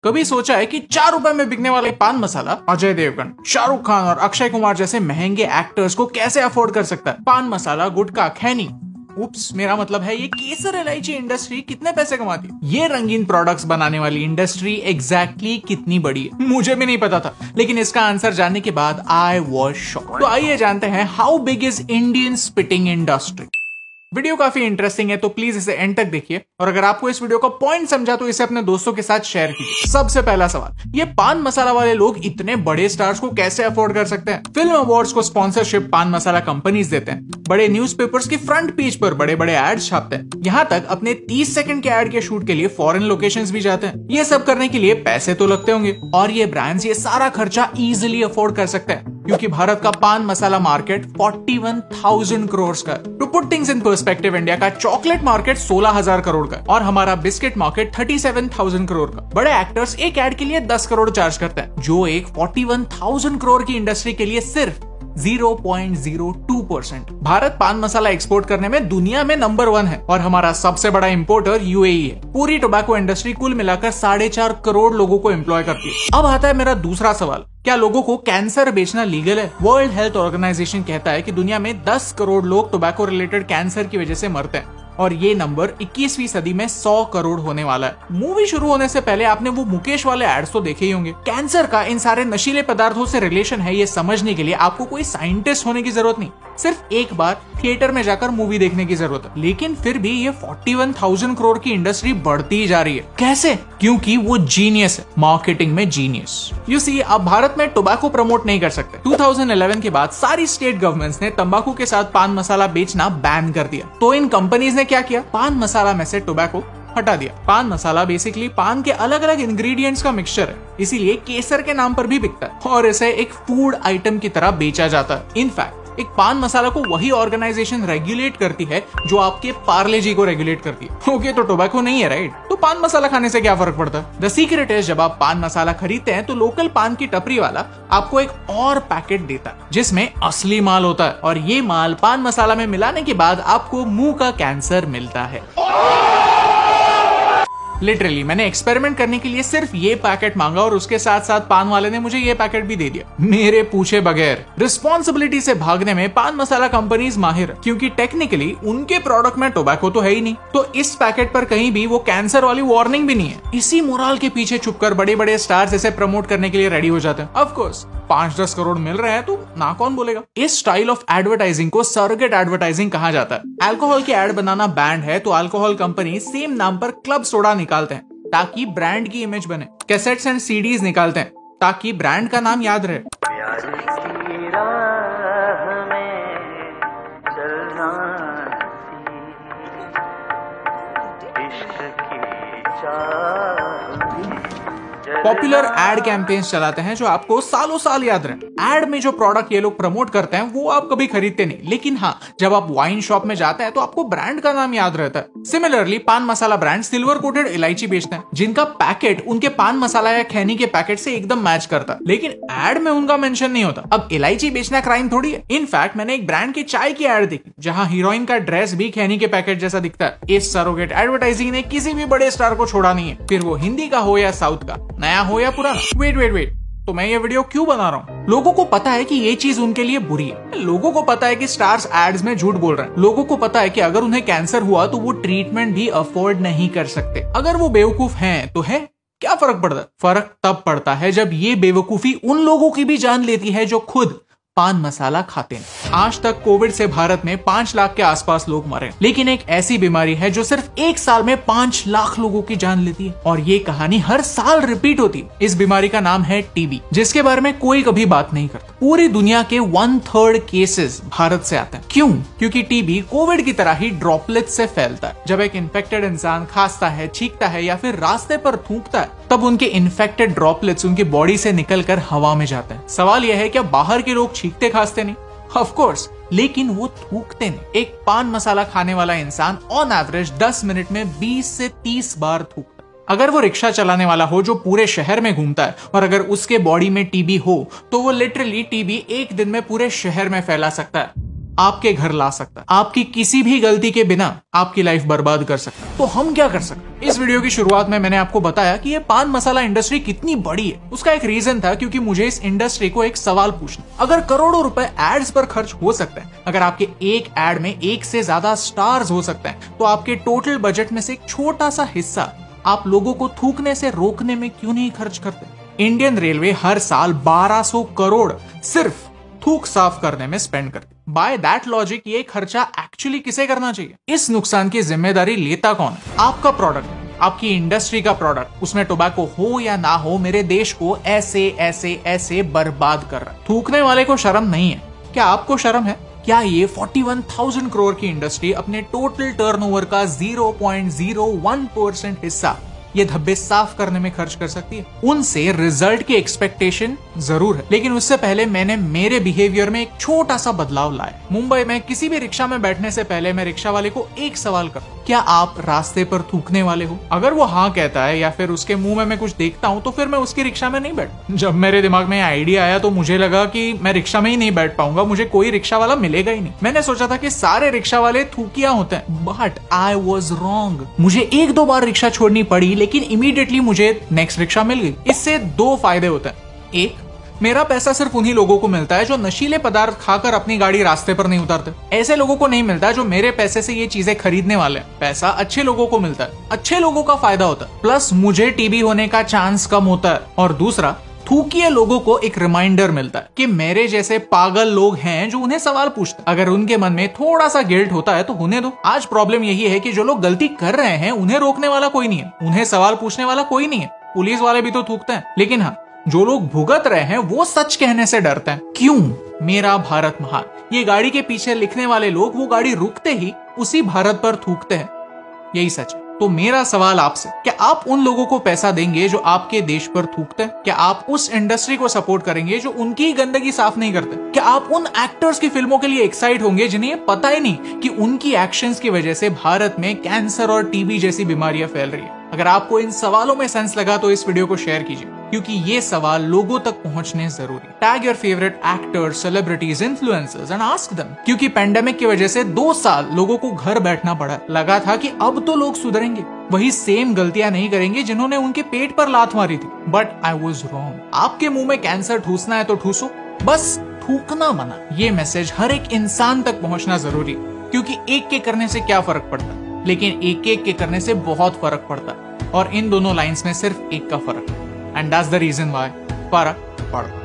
कभी सोचा है कि 4 रुपए में बिकने वाला पान मसाला अजय देवगन, शाहरुख खान और अक्षय कुमार जैसे महंगे एक्टर्स को कैसे अफोर्ड कर सकता है? पान मसाला, गुटखा, खैनी, उप्स, मेरा मतलब है ये केसर इलायची इंडस्ट्री कितने पैसे कमाती है? ये रंगीन प्रोडक्ट्स बनाने वाली इंडस्ट्री एग्जैक्टली कितनी बड़ी है मुझे भी नहीं पता था, लेकिन इसका आंसर जानने के बाद आई वाज शॉक्ड। तो आइए जानते हैं how big is Indian spitting industry. Video काफी इंटरेस्टिंग है तो प्लीज इसे एंड तक देखिए, और अगर आपको इस वीडियो का पॉइंट समझा तो इसे अपने दोस्तों के साथ शेयर कीजिए। सबसे पहला सवाल, ये पान मसाला वाले लोग इतने बड़े स्टार्स को कैसे अफोर्ड कर सकते हैं? फिल्म अवार्ड्स को स्पॉन्सरशिप पान मसाला कंपनीज देते हैं, बड़े न्यूज़पेपर्स के फ्रंट पेज पर बड़े बड़े एड्स छापते हैं, यहाँ तक अपने 30 सेकंड के एड के शूट के लिए फॉरेन लोकेशंस भी जाते हैं। ये सब करने के लिए पैसे तो लगते होंगे, और ये ब्रांड्स ये सारा खर्चा इजिली अफोर्ड कर सकते हैं क्योंकि भारत का पान मसाला मार्केट 41,000 करोड़ का है। To put things in perspective, India का चॉकलेट मार्केट 16,000 करोड़ का है और हमारा बिस्किट मार्केट 37,000 करोड़ का। बड़े एक्टर्स एक एड के लिए 10 करोड़ चार्ज करते हैं, जो एक 41,000 करोड़ की इंडस्ट्री के लिए सिर्फ 0.02%। भारत पान मसाला एक्सपोर्ट करने में दुनिया में नंबर 1 है और हमारा सबसे बड़ा इंपोर्टर यूएई है। पूरी टोबैको इंडस्ट्री कुल मिलाकर 4.5 करोड़ लोगों को एम्प्लॉय करती है। अब आता है मेरा दूसरा सवाल, क्या लोगों को कैंसर बेचना लीगल है? वर्ल्ड हेल्थ ऑर्गेनाइजेशन कहता है कि दुनिया में 10 करोड़ लोग टोबैको रिलेटेड कैंसर की वजह से मरते हैं और ये नंबर 21वीं सदी में 100 करोड़ होने वाला है। मूवी शुरू होने से पहले आपने वो मुकेश वाले एड्स तो देखे ही होंगे। कैंसर का इन सारे नशीले पदार्थों से रिलेशन है, ये समझने के लिए आपको कोई साइंटिस्ट होने की जरूरत नहीं, सिर्फ एक बार थिएटर में जाकर मूवी देखने की जरूरत है। लेकिन फिर भी ये 41,000 करोड़ की इंडस्ट्री बढ़ती ही जा रही है। कैसे? क्योंकि वो जीनियस है, मार्केटिंग में जीनियस। यू सी, अब भारत में टोबैको प्रमोट नहीं कर सकते। 2011 के बाद सारी स्टेट गवर्नमेंट्स ने तंबाकू के साथ पान मसाला बेचना बैन कर दिया। तो इन कंपनीज ने क्या किया? पान मसाला में से टोबैको हटा दिया। पान मसाला बेसिकली पान के अलग अलग इंग्रेडिएंट्स का मिक्सचर है, इसीलिए केसर के नाम पर भी बिकता है और इसे एक फूड आइटम की तरह बेचा जाता है। इनफैक्ट एक पान मसाला को वही ऑर्गेनाइजेशन रेगुलेट करती है जो आपके पार्ले जी को रेगुलेट करती है। ओके, तो टोबैको नहीं है, राइट? तो पान मसाला खाने से क्या फर्क पड़ता है? द सीक्रेट है, जब आप पान मसाला खरीदते हैं तो लोकल पान की टपरी वाला आपको एक और पैकेट देता है जिसमें असली माल होता है, और ये माल पान मसाला में मिलाने के बाद आपको मुंह का कैंसर मिलता है। लिटरली मैंने एक्सपेरिमेंट करने के लिए सिर्फ ये पैकेट मांगा और उसके साथ साथ पान वाले ने मुझे ये पैकेट भी दे दिया, मेरे पूछे बगैर। रिस्पॉन्सिबिलिटी से भागने में पान मसाला कंपनीज माहिर, क्योंकि टेक्निकली उनके प्रोडक्ट में टोबैको तो है ही नहीं, तो इस पैकेट पर कहीं भी वो कैंसर वाली वार्निंग भी नहीं है। इसी मोरल के पीछे छुपकर बड़े बड़े स्टार्स इसे प्रमोट करने के लिए रेडी हो जाते हैं। ऑफ कोर्स 5-10 करोड़ मिल रहे हैं तो ना कौन बोलेगा। इस स्टाइल ऑफ एडवर्टाइजिंग को सरोगेट एडवर्टाइजिंग कहा जाता है। अल्कोहल की एड बनाना बैंड है तो अल्कोहल कंपनी सेम नाम पर क्लब सोडा निकालते हैं ताकि ब्रांड की इमेज बने। कैसेट्स एंड सीडीज निकालते हैं ताकि ब्रांड का नाम याद रहे। पॉपुलर एड कैंपेन्स चलाते हैं जो आपको सालों साल याद रहे। एड में जो प्रोडक्ट ये लोग प्रमोट करते हैं वो आप कभी खरीदते नहीं, लेकिन हाँ, जब आप वाइन शॉप में जाते हैं तो आपको ब्रांड का नाम याद रहता है। सिमिलरली पान मसाला ब्रांड सिल्वर कोटेड इलायची बेचते हैं जिनका पैकेट उनके पान मसाला या खैनी के पैकेट से एकदम मैच करता है, लेकिन एड में उनका मेंशन नहीं होता। अब इलायची बेचना क्राइम थोड़ी है। इनफैक्ट मैंने एक ब्रांड की चाय की एड देखी जहाँ हीरोइन का ड्रेस भी खैनी के पैकेट जैसा दिखता है। इस सरोगेट एडवर्टाइजिंग ने किसी भी बड़े स्टार को छोड़ा नहीं है, फिर वो हिंदी का हो या साउथ का, नया हो या पुराना। वेट, तो मैं ये वीडियो क्यों बना रहा हूँ? लोगों को पता है कि ये चीज उनके लिए बुरी है। लोगों को पता है कि स्टार्स एड्स में झूठ बोल रहे हैं। लोगों को पता है कि अगर उन्हें कैंसर हुआ तो वो ट्रीटमेंट भी अफोर्ड नहीं कर सकते। अगर वो बेवकूफ हैं तो है, क्या फर्क पड़ता है? फर्क तब पड़ता है जब ये बेवकूफी उन लोगों की भी जान लेती है जो खुद पान मसाला खाते हैं। आज तक कोविड से भारत में 5 लाख के आसपास लोग मरे, लेकिन एक ऐसी बीमारी है जो सिर्फ 1 साल में 5 लाख लोगों की जान लेती है, और ये कहानी हर साल रिपीट होती है। इस बीमारी का नाम है टीबी, जिसके बारे में कोई कभी बात नहीं करता। पूरी दुनिया के 1/3 केसेस भारत से आते हैं। क्यों? क्योंकि टीबी कोविड की तरह ही ड्रॉपलेट से फैलता है। जब एक इन्फेक्टेड इंसान खांसता है, छींकता है या फिर रास्ते पर थूकता है, तब उनके इन्फेक्टेड ड्रॉपलेट्स उनकी बॉडी से निकलकर हवा में जाते हैं। सवाल यह है, क्या बाहर के लोग छींकते खांसते नहीं? ऑफ कोर्स, लेकिन वो थूकते नहीं। एक पान मसाला खाने वाला इंसान ऑन एवरेज 10 मिनट में 20 से 30 बार थूकता है। अगर वो रिक्शा चलाने वाला हो जो पूरे शहर में घूमता है और अगर उसके बॉडी में टीबी हो तो वो लिटरली टीबी एक दिन में पूरे शहर में फैला सकता है। आपके घर ला सकता है, आपकी किसी भी गलती के बिना आपकी लाइफ बर्बाद कर सकता है। तो हम क्या कर सकते हैं? इस वीडियो की शुरुआत में मैंने आपको बताया कि ये पान मसाला इंडस्ट्री कितनी बड़ी है। उसका एक रीजन था क्योंकि मुझे इस इंडस्ट्री को एक सवाल पूछना, अगर करोड़ों रुपए एड्स पर खर्च हो सकते हैं, अगर आपके एक एड में एक से ज्यादा स्टार्स हो सकते हैं, तो आपके टोटल बजट में से एक छोटा सा हिस्सा आप लोगों को थूकने से रोकने में क्यों नहीं खर्च करते? इंडियन रेलवे हर साल 1200 करोड़ सिर्फ थूक साफ करने में स्पेंड करती। बाय दैट लॉजिक ये खर्चा एक्चुअली किसे करना चाहिए? इस नुकसान की जिम्मेदारी लेता कौन है? आपका प्रोडक्ट, आपकी इंडस्ट्री का प्रोडक्ट, उसमें टोबैको हो या ना हो, मेरे देश को ऐसे ऐसे ऐसे बर्बाद कर रहा है। थूकने वाले को शर्म नहीं है? क्या आपको शर्म है? क्या ये 41,000 करोड़ की इंडस्ट्री अपने टोटल टर्नओवर का 0.01% हिस्सा ये धब्बे साफ करने में खर्च कर सकती है? उनसे रिजल्ट की एक्सपेक्टेशन जरूर है, लेकिन उससे पहले मैंने मेरे बिहेवियर में एक छोटा सा बदलाव लाया। मुंबई में किसी भी रिक्शा में बैठने से पहले मैं रिक्शा वाले को एक सवाल करता, क्या आप रास्ते पर थूकने वाले हो? अगर वो हाँ कहता है या फिर उसके मुंह में मैं कुछ देखता हूँ तो फिर मैं उसकी रिक्शा में नहीं बैठ। जब मेरे दिमाग में आइडिया आया तो मुझे लगा कि मैं रिक्शा में ही नहीं बैठ पाऊंगा, मुझे कोई रिक्शा वाला मिलेगा ही नहीं। मैंने सोचा था कि सारे रिक्शा वाले थूकिया होते हैं, बट आई वॉज रॉन्ग। मुझे एक दो बार रिक्शा छोड़नी पड़ी, लेकिन इमीडिएटली मुझे नेक्स्ट रिक्शा मिल गई। इससे दो फायदे होते हैं। एक, मेरा पैसा सिर्फ उन्हीं लोगों को मिलता है जो नशीले पदार्थ खाकर अपनी गाड़ी रास्ते पर नहीं उतारते। ऐसे लोगों को नहीं मिलता जो मेरे पैसे से ये चीजें खरीदने वाले हैं। पैसा अच्छे लोगों को मिलता है, अच्छे लोगों का फायदा होता है, प्लस मुझे टीबी होने का चांस कम होता है। और दूसरा, थूकिए लोगों को एक रिमाइंडर मिलता है कि मेरे जैसे पागल लोग हैं जो उन्हें सवाल पूछते हैं। अगर उनके मन में थोड़ा सा गिल्ट होता है तो होने दो। आज प्रॉब्लम यही है कि जो लोग गलती कर रहे हैं उन्हें रोकने वाला कोई नहीं है, उन्हें सवाल पूछने वाला कोई नहीं है। पुलिस वाले भी तो थूकते हैं, लेकिन हाँ, जो लोग भुगत रहे हैं वो सच कहने से डरते हैं। क्यों? मेरा भारत महान, ये गाड़ी के पीछे लिखने वाले लोग वो गाड़ी रुकते ही उसी भारत पर थूकते हैं, यही सच है। तो मेरा सवाल आपसे, क्या आप उन लोगों को पैसा देंगे जो आपके देश पर थूकते हैं? क्या आप उस इंडस्ट्री को सपोर्ट करेंगे जो उनकी गंदगी साफ नहीं करते? क्या आप उन एक्टर्स की फिल्मों के लिए एक्साइट होंगे जिन्हें पता ही नहीं कि उनकी एक्शंस की वजह से भारत में कैंसर और टीबी जैसी बीमारियां फैल रही है? अगर आपको इन सवालों में सेंस लगा तो इस वीडियो को शेयर कीजिए, क्योंकि ये सवाल लोगों तक पहुंचने जरूरी। Tag your favourite actors, celebrities, influencers and ask them. क्योंकि पेंडेमिक की वजह से 2 साल लोगों को घर बैठना पड़ा। लगा था कि अब तो लोग सुधरेंगे, वही सेम गलतियां नहीं करेंगे जिन्होंने उनके पेट पर लात मारी थी, बट आई वाज रॉन्ग। आपके मुंह में कैंसर ठूसना है तो ठूसो, बस थूकना मना। ये मैसेज हर एक इंसान तक पहुंचना जरूरी, क्योंकि एक के करने से क्या फर्क पड़ता है, लेकिन एक एक के करने से बहुत फर्क पड़ता है। और इन दोनों लाइंस में सिर्फ एक का फर्क है, and that's the reason why फर्क पड़ता है।